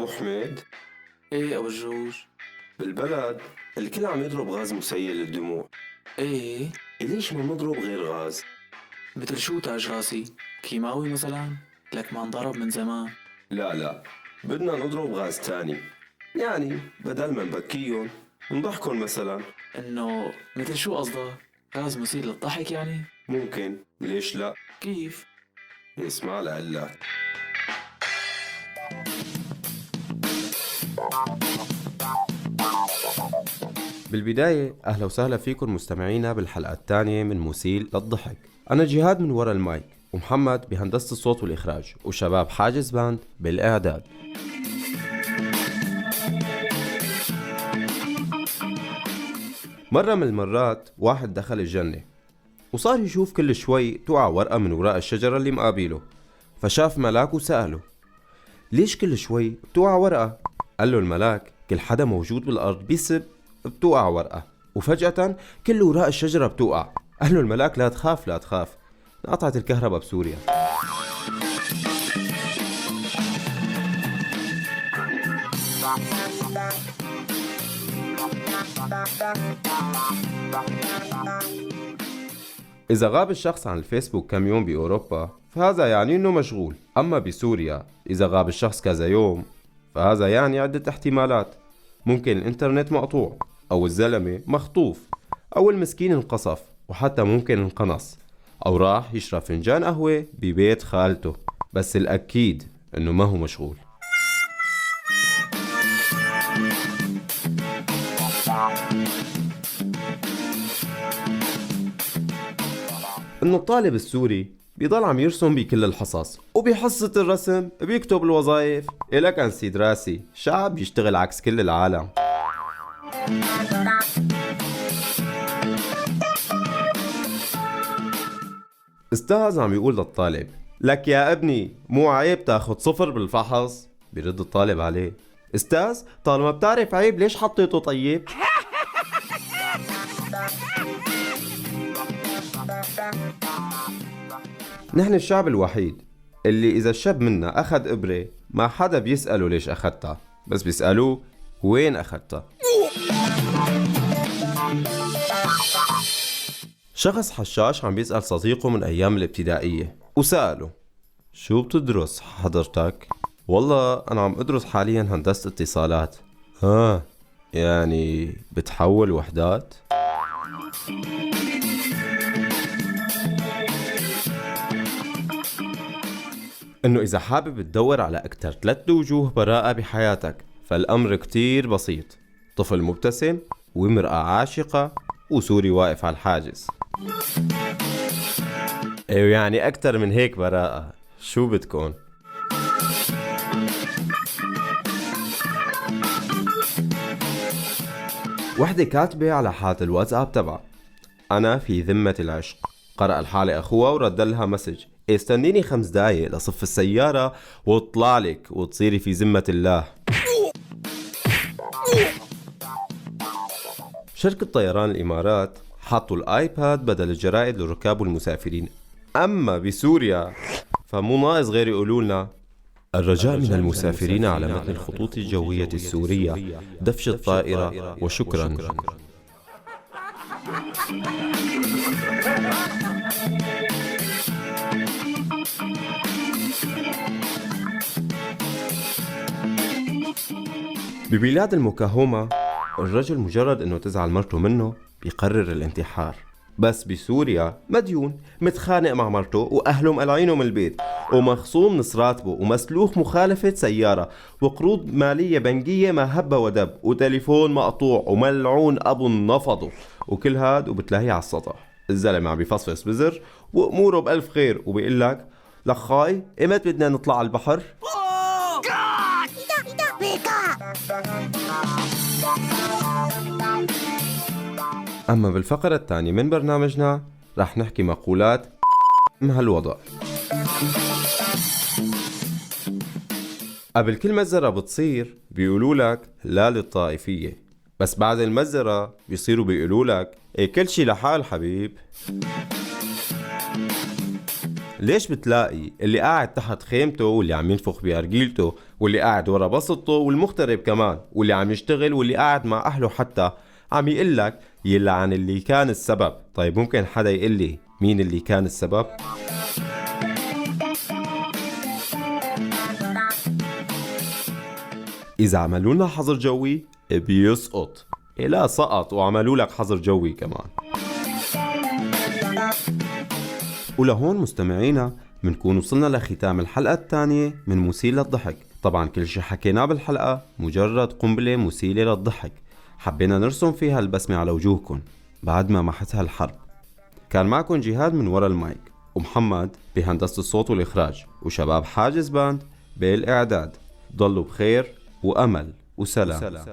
أبو حميد، ايه ابو الجوج. بالبلد الكل عم يضرب غاز مسيل للدموع. ايه ليش ما نضرب غير غاز؟ مثل شو تاج راسي؟ كيماوي مثلا؟ لك ما انضرب من زمان. لا، بدنا نضرب غاز تاني، يعني بدل ما نبكيهم نضحكن مثلا. انه مثل شو قصدك؟ غاز مثير للضحك يعني؟ ممكن، ليش لا؟ كيف؟ اسمع لقلك. بالبداية أهلا وسهلا فيكم مستمعينا بالحلقة الثانية من مثير للضحك. أنا جهاد من وراء المايك، ومحمد بهندسة الصوت والإخراج، وشباب حاجز باند بالإعداد. مرة من المرات واحد دخل الجنة وصار يشوف كل شوي توقع ورقة من وراء الشجرة اللي مقابله، فشاف ملاك وسأله ليش كل شوي بتوقع ورقة؟ قال له الملاك كل حدا موجود بالأرض بيسب بتوقع ورقة، وفجأة كل وراء الشجرة بتوقع. قال له الملاك لا تخاف لا تخاف، انقطعت الكهرباء بسوريا. إذا غاب الشخص عن الفيسبوك كم يوم بأوروبا فهذا يعني إنه مشغول، أما بسوريا إذا غاب الشخص كذا يوم فهذا يعني عدة احتمالات. ممكن الإنترنت مقطوع، أو الزلمة مخطوف، أو المسكين انقصف، وحتى ممكن انقنص، أو راح يشرب فنجان قهوة ببيت خالته. بس الأكيد إنه ما هو مشغول. إنه الطالب السوري بيضل عم يرسم بكل الحصص، وبحصة الرسم بيكتب الوظائف. إلك أنسي دراسي شعب يشتغل عكس كل العالم. استاذ عم يقول للطالب لك يا ابني مو عيب تاخد صفر بالفحص؟ بيرد الطالب عليه استاذ طالما بتعرف عيب ليش حطيته طيب؟ نحن الشعب الوحيد اللي إذا الشاب منا أخذ إبرة ما حدا بيسأله ليش أخذتها، بس بيسألوه وين أخذتها. شخص حشاش عم بيسأل صديقه من أيام الابتدائية وسأله شو بتدرس حضرتك؟ والله أنا عم أدرس حاليا هندسة اتصالات. يعني بتحول وحدات؟ إنه إذا حابب تدور على أكتر 3 وجوه براءة بحياتك فالأمر كتير بسيط: طفل مبتسم، وامرأة عاشقة، وسوري واقف على الحاجز. ايوه يعني أكتر من هيك براءة شو بتكون؟ وحدة كاتبة على حالة الواتساب تبعها أنا في ذمة العشق. قرأ الحالة أخوها ورد لها مسج استنيني 5 دقايق لصف السيارة واطلع لك وتصيري في ذمة الله. شركة طيران الإمارات حطوا الآيباد بدل الجرائد للركاب والمسافرين. أما بسوريا فمو ناقص غير يقولوا لنا الرجاء من المسافرين على متن الخطوط الجوية السورية دفش الطائرة وشكرا. ببلاد المكهومة الرجل مجرد انه تزعل مرته منه بيقرر الانتحار، بس بسوريا مديون متخانق مع مرته واهله مقلعينه من البيت ومخصوم نص راتبه ومسلوخ مخالفة سيارة وقروض مالية بنكية ما هب ودب وتليفون مقطوع وملعون ابو النفضه، وكل هاد وبتلاقيه على السطح الزلمة عم بيفصفص بزر واموره بألف خير وبيقول لك لخاي امت بدنا نطلع على البحر. أما بالفقرة الثانية من برنامجنا رح نحكي مقولات هالوضع. قبل كل مزرة بتصير بيقولوا لك لا للطائفية، بس بعد المزرة بيصيروا بيقولوا لك كل شي لحال حبيب. ليش بتلاقي اللي قاعد تحت خيمته واللي عم ينفخ بأرجيلته واللي قاعد ورا بسطه والمغترب كمان واللي عم يشتغل واللي قاعد مع أهله حتى عم يقلك يلعن اللي كان السبب؟ طيب ممكن حدا يقول لي مين اللي كان السبب؟ إذا عملوا لنا حظر جوي بيسقط. لا سقط وعملوا لك حظر جوي كمان. ولهون مستمعينا منكون وصلنا لختام الحلقة الثانية من مثير للضحك. طبعا كل شي حكيناه بالحلقة مجرد قنبلة مثيرة للضحك حبينا نرسم فيها البسمة على وجوهكم بعد ما محتها الحرب. كان معكم جهاد من ورا المايك، ومحمد بهندسة الصوت والإخراج، وشباب حاجز باند بالإعداد. ضلوا بخير وأمل وسلام.